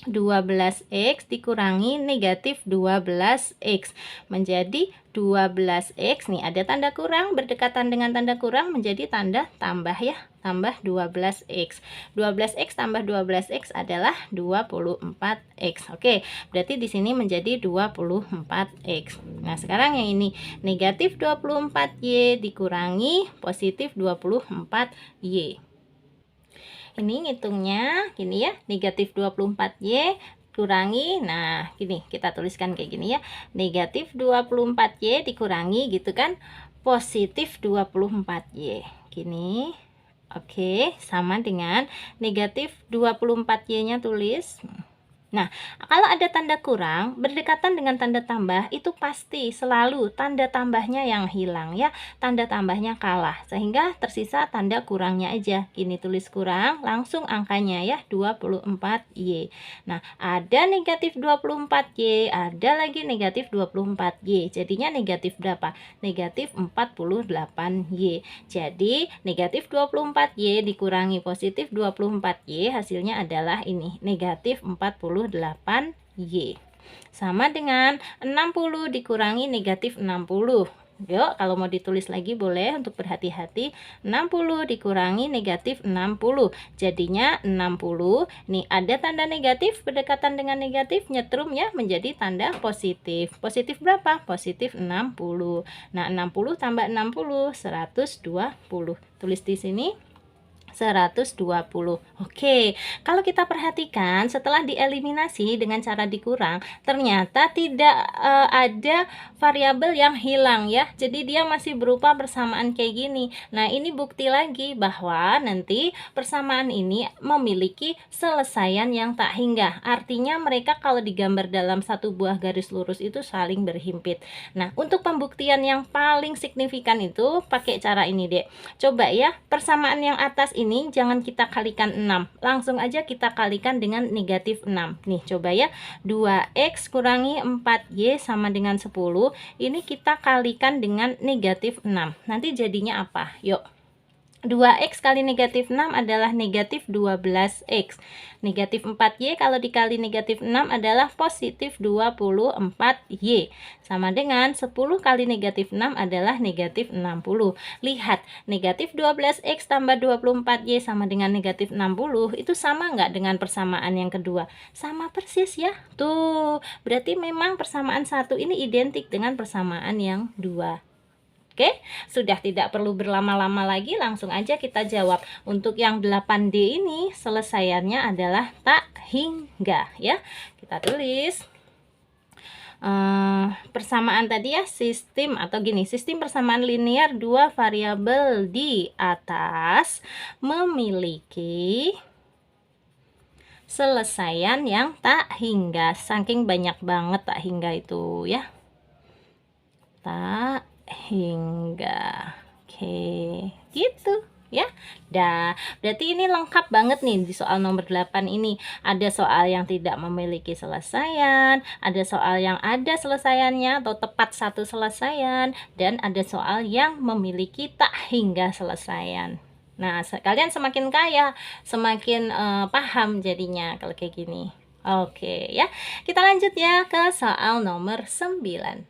12X dikurangi negatif 12X menjadi 12X. Nih ada tanda kurang, berdekatan dengan tanda kurang menjadi tanda tambah ya, tambah 12X. 12X tambah 12X adalah 24X. Oke, berarti di sini menjadi 24X. Nah sekarang yang ini negatif 24Y dikurangi positif 24Y. Ini ngitungnya gini ya, negatif 24Y kurangi, nah gini kita tuliskan kayak gini ya, negatif 24Y dikurangi gitu kan, positif 24Y gini. Oke, sama dengan negatif 24Y nya tulis. Nah, kalau ada tanda kurang berdekatan dengan tanda tambah, itu pasti selalu tanda tambahnya yang hilang ya, tanda tambahnya kalah, sehingga tersisa tanda kurangnya aja. Ini tulis kurang, langsung angkanya ya, 24Y. Nah, ada negatif 24Y, ada lagi negatif 24Y, jadinya negatif berapa? Negatif 48Y. Jadi negatif 24Y dikurangi positif 24Y, hasilnya adalah ini, negatif 48Y. Sama dengan 60 dikurangi negatif 60. Yuk, kalau mau ditulis lagi boleh untuk berhati-hati. 60 dikurangi negatif 60, jadinya 60. Nih ada tanda negatif berdekatan dengan negatif, nyetrum ya, menjadi tanda positif. Positif berapa? Positif 60. Nah 60 tambah 60, 120. Tulis di sini 120. Oke, kalau kita perhatikan setelah dieliminasi dengan cara dikurang, ternyata tidak ada variabel yang hilang ya. Jadi dia masih berupa persamaan kayak gini. Nah, ini bukti lagi bahwa nanti persamaan ini memiliki selesaian yang tak hingga. Artinya mereka kalau digambar dalam satu buah garis lurus itu saling berhimpit. Nah, untuk pembuktian yang paling signifikan itu pakai cara ini, Dek. Coba ya, persamaan yang atas ini jangan kita kalikan 6, langsung aja kita kalikan dengan negatif 6. Nih coba ya, 2X kurangi 4Y sama dengan 10, ini kita kalikan dengan negatif 6, nanti jadinya apa? Yuk, 2X kali negatif 6 adalah negatif 12X. Negatif 4Y kalau dikali negatif 6 adalah positif 24Y. Sama dengan 10 kali negatif 6 adalah negatif 60. Lihat, negatif 12X tambah 24Y sama dengan negatif 60. Itu sama nggak dengan persamaan yang kedua? Sama persis ya. Tuh, berarti memang persamaan satu ini identik dengan persamaan yang dua. Oke, sudah tidak perlu berlama-lama lagi, langsung aja kita jawab. Untuk yang 8D ini selesaiannya adalah tak hingga ya. Kita tulis persamaan tadi ya, sistem atau gini, sistem persamaan linear dua variabel di atas memiliki selesaian yang tak hingga. Saking banyak banget tak hingga itu ya. Tak hingga. Oke, gitu. ya. Berarti ini lengkap banget nih di soal nomor 8 ini. Ada soal yang tidak memiliki selesaian, ada soal yang ada selesaiannya atau tepat satu selesaian, dan ada soal yang memiliki tak hingga selesaian. Nah, kalian semakin kaya, semakin paham jadinya kalau kayak gini. Oke ya, kita lanjut ya ke soal nomor 9.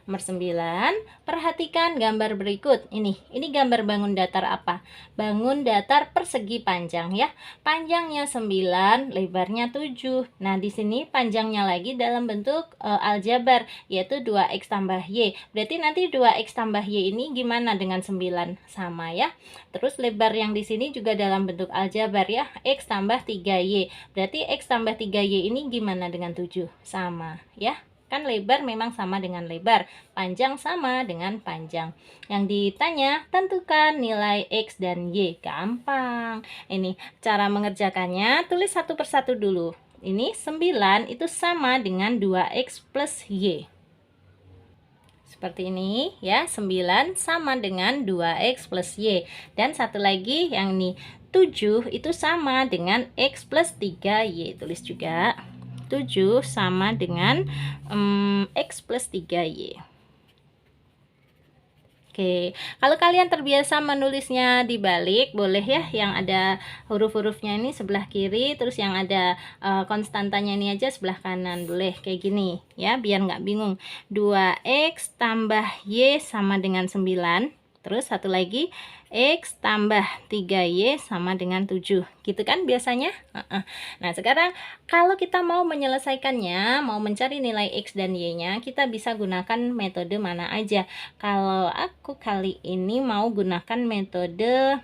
Nomor 9, perhatikan gambar berikut. Ini gambar bangun datar apa? Bangun datar persegi panjang ya. Panjangnya 9, lebarnya 7. Nah, di sini panjangnya lagi dalam bentuk aljabar, yaitu 2x tambah y. Berarti nanti 2x tambah y ini gimana dengan 9? Sama ya. Terus lebar yang di sini juga dalam bentuk aljabar ya, x tambah 3y. Berarti x tambah 3y ini gimana dengan 7? Sama ya. Kan lebar memang sama dengan lebar, panjang sama dengan panjang. Yang ditanya, tentukan nilai X dan Y. Gampang. Ini cara mengerjakannya, tulis satu persatu dulu. Ini 9 itu sama dengan 2X plus Y. Seperti ini ya, 9 sama dengan 2X plus Y. Dan satu lagi yang ini, 7 itu sama dengan X plus 3Y. Tulis juga. 7 sama dengan X plus 3Y. Oke, kalau kalian terbiasa menulisnya dibalik, boleh ya, yang ada huruf-hurufnya ini sebelah kiri, terus yang ada konstantanya ini aja sebelah kanan, boleh kayak gini ya, biar nggak bingung. 2X tambah Y sama dengan 9, terus satu lagi X tambah 3Y sama dengan 7, gitu kan biasanya. Nah, sekarang kalau kita mau menyelesaikannya, mau mencari nilai X dan Y nya, kita bisa gunakan metode mana aja. Kalau aku kali ini mau gunakan metode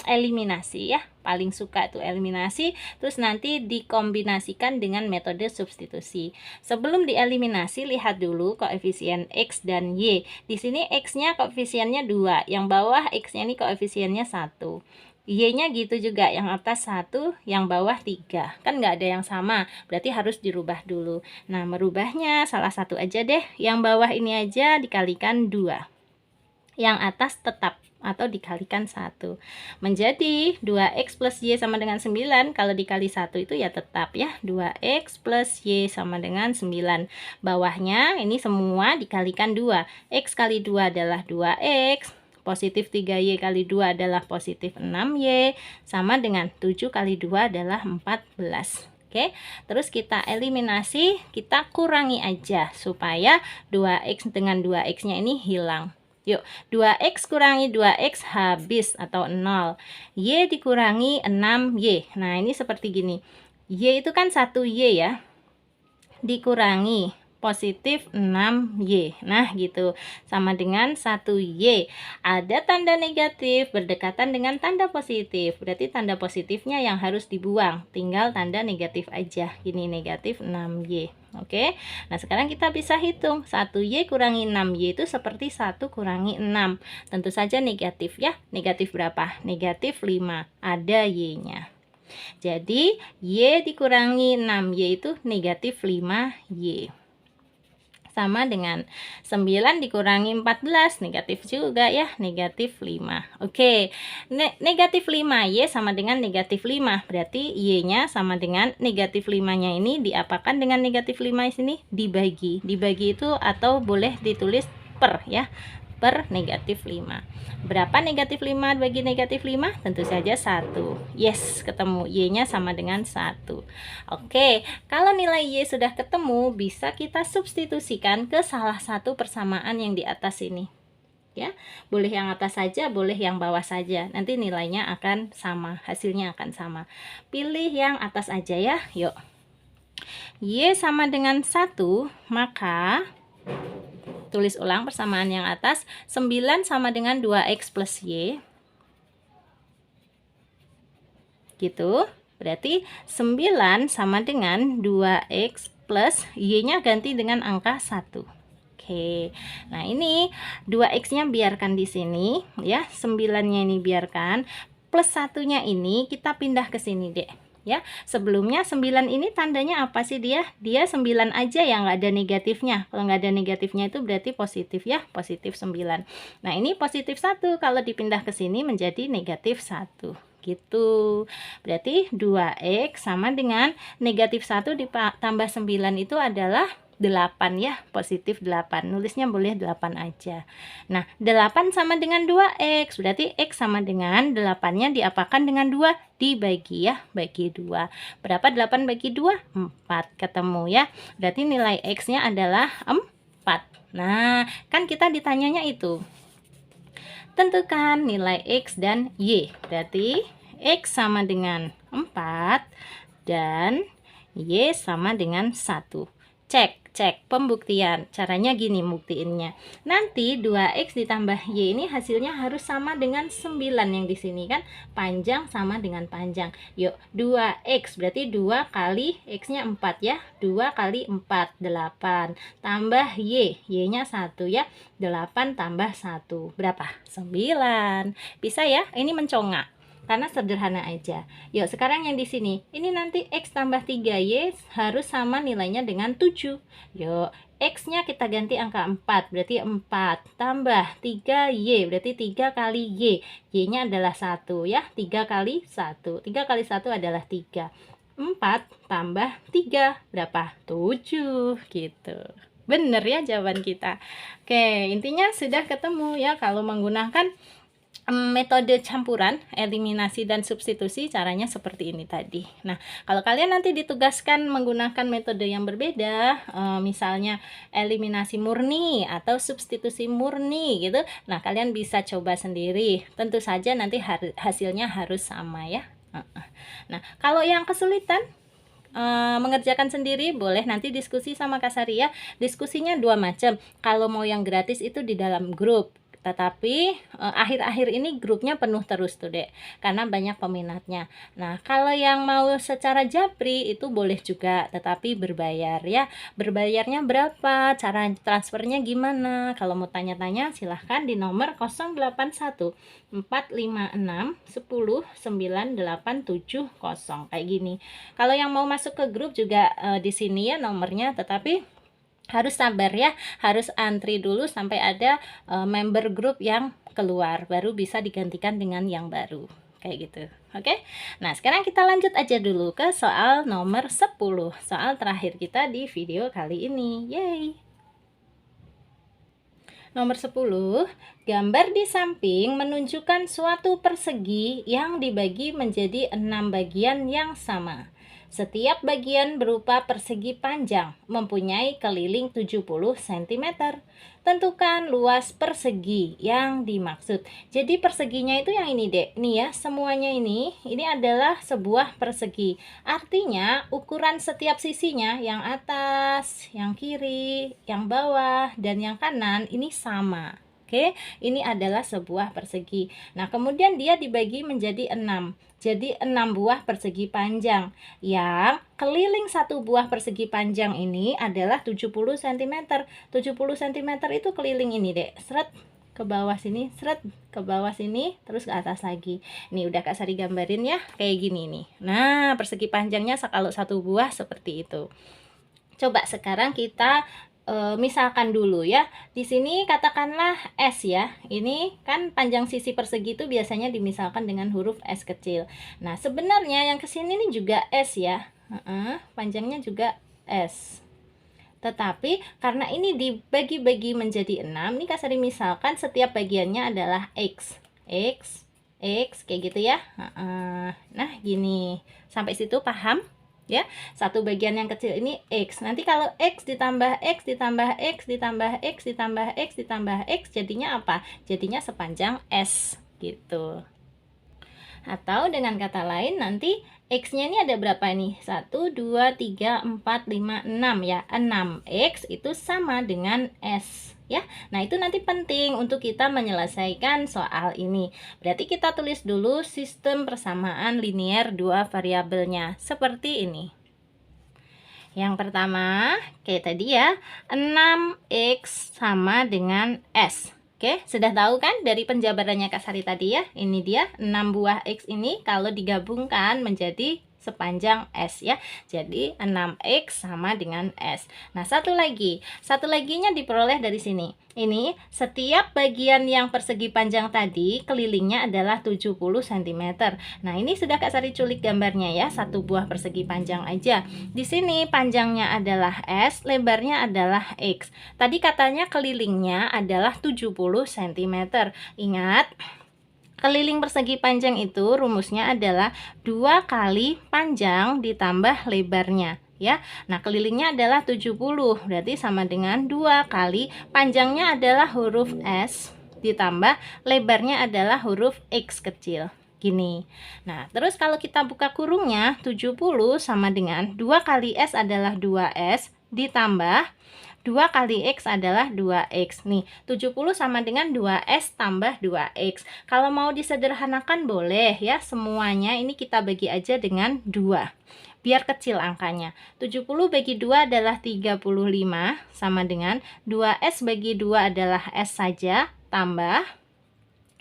eliminasi ya, paling suka tuh eliminasi, terus nanti dikombinasikan dengan metode substitusi. Sebelum dieliminasi, lihat dulu koefisien X dan Y. Di sini X nya koefisiennya 2, yang bawah X nya ini koefisiennya 1. Y-nya gitu juga, yang atas 1, yang bawah 3. Kan nggak ada yang sama, berarti harus dirubah dulu. Nah, merubahnya salah satu aja deh. Yang bawah ini aja dikalikan 2. Yang atas tetap atau dikalikan 1. Menjadi 2X plus Y sama dengan 9. Kalau dikali 1 itu ya tetap ya. 2X plus Y sama dengan 9. Bawahnya ini semua dikalikan 2. X kali 2 adalah 2X. Positif 3Y kali 2 adalah positif 6Y, sama dengan 7 kali 2 adalah 14. Oke, terus kita eliminasi, kita kurangi aja supaya 2X dengan 2X nya ini hilang. Yuk, 2X kurangi 2X habis atau 0. Y dikurangi 6Y. Nah, ini seperti gini. Y itu kan 1Y ya. Dikurangi positif 6Y. Nah, gitu. Sama dengan 1Y. Ada tanda negatif berdekatan dengan tanda positif. Berarti tanda positifnya yang harus dibuang. Tinggal tanda negatif aja. Ini negatif 6Y. Oke. Nah, sekarang kita bisa hitung. 1Y kurangi 6Y itu seperti 1 kurangi 6. Tentu saja negatif ya. Negatif berapa? Negatif 5. Ada Y-nya. Jadi, Y dikurangi 6Y itu negatif 5Y. Sama dengan 9 dikurangi 14, negatif juga ya, negatif 5. Oke, negatif 5Y sama dengan negatif 5. Berarti Y-nya sama dengan negatif 5-nya ini diapakan dengan negatif 5 di sini? Dibagi. Dibagi itu atau boleh ditulis per ya. Per negatif 5. Berapa negatif 5 bagi negatif 5? Tentu saja 1. Yes, ketemu. Y-nya sama dengan 1. Oke, kalau nilai Y sudah ketemu, bisa kita substitusikan ke salah satu persamaan yang di atas ini. Ya, boleh yang atas saja, boleh yang bawah saja. Nanti nilainya akan sama, hasilnya akan sama. Pilih yang atas aja ya. Yuk. Y sama dengan 1, maka tulis ulang persamaan yang atas. 9 sama dengan 2X plus Y. Gitu. Berarti 9 sama dengan 2X plus Y-nya ganti dengan angka 1. Oke. Nah, ini 2X-nya biarkan di sini ya. 9-nya ini biarkan. Plus 1-nya ini kita pindah ke sini, Dek. ya. Sebelumnya 9 ini tandanya apa sih dia? Dia 9 aja yang nggak ada negatifnya. Kalau nggak ada negatifnya itu berarti positif ya, positif 9. Nah, ini positif 1, kalau dipindah ke sini menjadi negatif 1. Gitu. Berarti 2x sama dengan negatif 1 ditambah 9 itu adalah 8 ya, positif 8. Nulisnya boleh 8 aja. Nah, 8 sama dengan 2x, berarti x sama dengan 8-nya diapakan dengan 2, dibagi ya, bagi 2. Berapa 8 bagi 2? 4, ketemu ya. Berarti nilai x-nya adalah 4. Nah, kan kita ditanyanya itu. Tentukan nilai x dan y. Berarti x sama dengan 4 dan y sama dengan 1. Cek pembuktian. Caranya gini buktiinnya. Nanti 2x ditambah y ini hasilnya harus sama dengan 9 yang di sini kan. Panjang sama dengan panjang. Yuk, 2x berarti 2 kali x-nya 4 ya. 2 kali 4, 8. Tambah y-nya 1 ya. 8 tambah 1. Berapa? 9. Bisa ya? Ini mencongak. Karena sederhana aja. Yuk, sekarang yang di sini. Ini nanti x tambah 3y harus sama nilainya dengan 7. Yuk, x-nya kita ganti angka 4. Berarti 4 tambah 3y. Berarti 3 kali y. Y-nya adalah 1 ya. 3 kali 1. 3 kali 1 adalah 3. 4 tambah 3. Berapa? 7. Gitu. Bener ya jawaban kita. Oke, intinya sudah ketemu ya. Kalau menggunakan metode campuran, eliminasi dan substitusi, caranya seperti ini tadi. Nah, kalau kalian nanti ditugaskan menggunakan metode yang berbeda, misalnya eliminasi murni atau substitusi murni gitu, nah kalian bisa coba sendiri. Tentu saja nanti hasilnya harus sama ya. Nah, kalau yang kesulitan mengerjakan sendiri, boleh nanti diskusi sama Kak Sari ya. Diskusinya 2 macam. Kalau mau yang gratis itu di dalam grup. Tetapi akhir-akhir ini grupnya penuh terus tuh dek, karena banyak peminatnya. Nah, kalau yang mau secara japri itu boleh juga, tetapi berbayar ya. Berbayarnya berapa? Cara transfernya gimana? Kalau mau tanya-tanya silahkan di nomor 081 456 10 9870 kayak gini. Kalau yang mau masuk ke grup juga di sini ya nomornya, tetapi harus sabar ya, harus antri dulu sampai ada member grup yang keluar, baru bisa digantikan dengan yang baru kayak gitu. Oke. Nah, sekarang kita lanjut aja dulu ke soal nomor 10, soal terakhir kita di video kali ini. Yeay. Nomor 10, gambar di samping menunjukkan suatu persegi yang dibagi menjadi 6 bagian yang sama. Setiap bagian berupa persegi panjang, mempunyai keliling 70 cm. Tentukan luas persegi yang dimaksud. Jadi perseginya itu yang ini dek. Nih ya, semuanya ini adalah sebuah persegi. Artinya ukuran setiap sisinya, yang atas, yang kiri, yang bawah, dan yang kanan ini sama. Oke, ini adalah sebuah persegi. Nah, kemudian dia dibagi menjadi 6. Jadi 6 buah persegi panjang. Yang keliling satu buah persegi panjang ini adalah 70 cm. 70 cm itu keliling ini, dek. Seret ke bawah sini, seret ke bawah sini, terus ke atas lagi. Ini udah Kak Sari gambarin ya, kayak gini nih. Nah, persegi panjangnya kalau satu buah seperti itu. Coba sekarang kita misalkan dulu ya. Di sini katakanlah S ya. Ini kan panjang sisi persegi itu biasanya dimisalkan dengan huruf S kecil. Nah, sebenarnya yang kesini ini juga S ya. Panjangnya juga S. Tetapi karena ini dibagi-bagi menjadi 6, ini Kak Sari misalkan setiap bagiannya adalah X. X kayak gitu ya. Nah, gini. Sampai situ paham? Ya, satu bagian yang kecil ini X. Nanti kalau X ditambah X ditambah X ditambah X ditambah X ditambah X jadinya apa? Jadinya sepanjang S gitu. Atau dengan kata lain nanti X-nya ini ada berapa nih? 1, 2, 3, 4, 5, 6 ya. 6X itu sama dengan S ya. Nah, itu nanti penting untuk kita menyelesaikan soal ini. Berarti kita tulis dulu sistem persamaan linier dua variabelnya seperti ini. Yang pertama, kayak tadi ya, 6X sama dengan S. Oke, sudah tahu kan dari penjabarannya Kak Sari tadi ya? Ini dia 6 buah X ini kalau digabungkan menjadi sepanjang S ya. Jadi 6X sama dengan S. Nah, satu laginya diperoleh dari sini. Ini setiap bagian yang persegi panjang tadi kelilingnya adalah 70 cm. Nah, ini sudah Kak Sari culik gambarnya ya, satu buah persegi panjang aja. Di sini panjangnya adalah S, lebarnya adalah X. Tadi katanya kelilingnya adalah 70 cm. Ingat, keliling persegi panjang itu rumusnya adalah 2 kali panjang ditambah lebarnya ya. Nah, kelilingnya adalah 70, berarti sama dengan 2 kali panjangnya adalah huruf S ditambah lebarnya adalah huruf X kecil. Gini. Nah, terus kalau kita buka kurungnya, 70 sama dengan 2 kali S adalah 2S ditambah 2 kali X adalah 2X. Nih, 70 sama dengan 2S tambah 2X. Kalau mau disederhanakan boleh ya, semuanya ini kita bagi aja dengan 2. Biar kecil angkanya. 70 bagi 2 adalah 35 sama dengan 2S bagi 2 adalah S saja tambah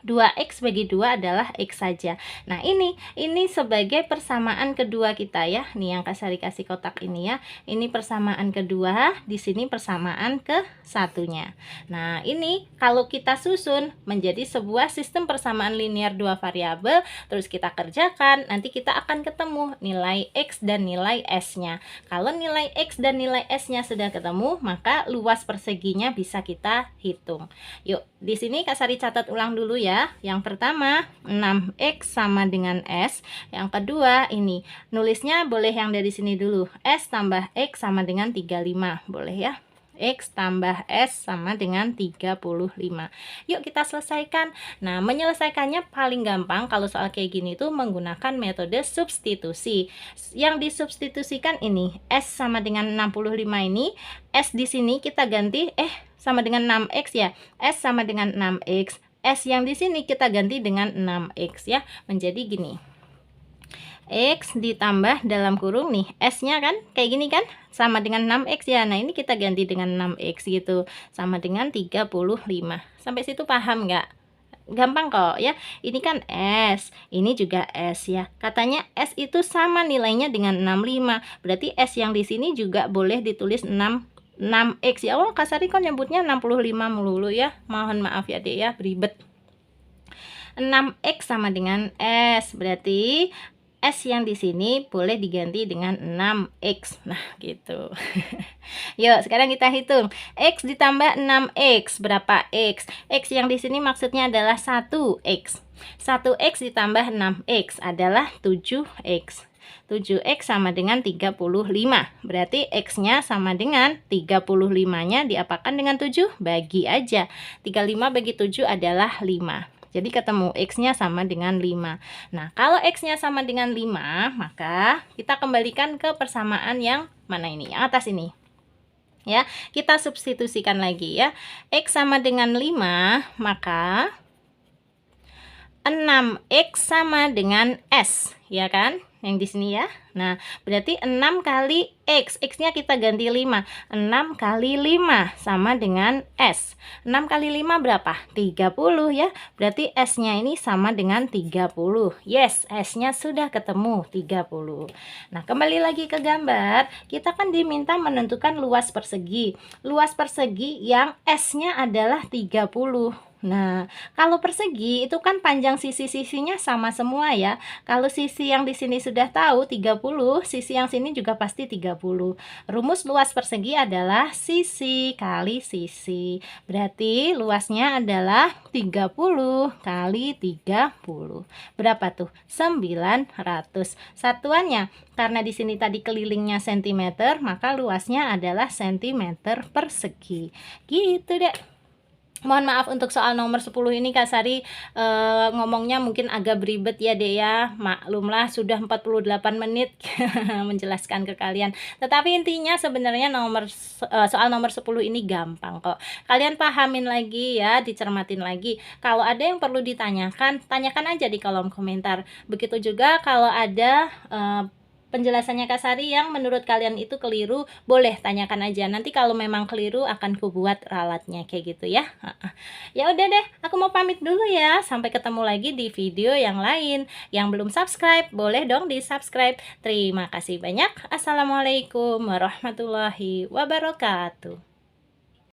2X bagi 2 adalah X saja. Nah, ini sebagai persamaan kedua kita ya. Nih yang Kak Sari kasih kotak ini ya. Ini persamaan kedua, di sini persamaan ke satunya. Nah, ini kalau kita susun menjadi sebuah sistem persamaan linear dua variabel, terus kita kerjakan, nanti kita akan ketemu nilai X dan nilai S-nya. Kalau nilai X dan nilai S-nya sudah ketemu, maka luas perseginya bisa kita hitung. Yuk, di sini Kak Sari catat ulang dulu ya. Yang pertama 6X sama dengan S. Yang kedua ini nulisnya boleh yang dari sini dulu. S tambah X sama dengan 35. Boleh ya. X tambah S sama dengan 35. Yuk kita selesaikan. Nah, menyelesaikannya paling gampang kalau soal kayak gini tuh menggunakan metode substitusi. Yang disubstitusikan ini S sama dengan 65 ini, S di sini kita ganti sama dengan 6X ya. S sama dengan 6X. S yang di sini kita ganti dengan 6X ya. Menjadi gini. X ditambah dalam kurung nih S-nya kan kayak gini kan sama dengan 6X ya. Nah, ini kita ganti dengan 6X gitu. Sama dengan 35. Sampai situ paham nggak? Gampang kok ya. Ini kan S, ini juga S ya. Katanya S itu sama nilainya dengan 65. Berarti S yang di sini juga boleh ditulis 6X ya. Oh, Kak Sari kok nyebutnya 65 melulu ya. Mohon maaf ya Dek ya, beribet. 6X sama dengan S. Berarti S yang di sini boleh diganti dengan 6X. Nah, gitu. Yuk, sekarang kita hitung. X ditambah 6X berapa X? X yang di sini maksudnya adalah 1X. 1X ditambah 6X adalah 7X. 7X sama dengan 35. Berarti X-nya sama dengan 35-nya diapakan dengan 7? Bagi aja. 35 bagi 7 adalah 5. Jadi ketemu X-nya sama dengan 5. Nah, kalau X-nya sama dengan 5, maka kita kembalikan ke persamaan yang mana ini? Yang atas ini. Ya, kita substitusikan lagi ya. X sama dengan 5, maka 6X sama dengan S, ya kan? Yang di sini ya. Nah, berarti 6 kali X. X-nya kita ganti 5. 6 kali 5 sama dengan S. 6 kali 5 berapa? 30 ya. Berarti S-nya ini sama dengan 30. Yes, S-nya sudah ketemu 30. Nah, kembali lagi ke gambar. Kita kan diminta menentukan luas persegi. Luas persegi yang S-nya adalah 30. Nah, kalau persegi itu kan panjang sisi-sisinya sama semua ya. Kalau sisi yang di sini sudah tahu 30, sisi yang sini juga pasti 30. Rumus luas persegi adalah sisi kali sisi. Berarti luasnya adalah 30 kali 30. Berapa tuh? 900. Satuannya, karena di sini tadi kelilingnya cm, maka luasnya adalah cm persegi. Gitu deh. Mohon maaf untuk soal nomor 10 ini Kak Sari ngomongnya mungkin agak beribet ya Dek ya. Maklumlah sudah 48 menit menjelaskan ke kalian. Tetapi intinya sebenarnya soal nomor 10 ini gampang kok. Kalian pahamin lagi ya, dicermatin lagi. Kalau ada yang perlu ditanyakan, tanyakan aja di kolom komentar. Begitu juga kalau ada penjelasannya Kak Sari yang menurut kalian itu keliru, boleh tanyakan aja. Nanti kalau memang keliru akan kubuat ralatnya kayak gitu ya. Ya udah deh, aku mau pamit dulu ya. Sampai ketemu lagi di video yang lain. Yang belum subscribe, boleh dong di-subscribe. Terima kasih banyak. Assalamualaikum warahmatullahi wabarakatuh.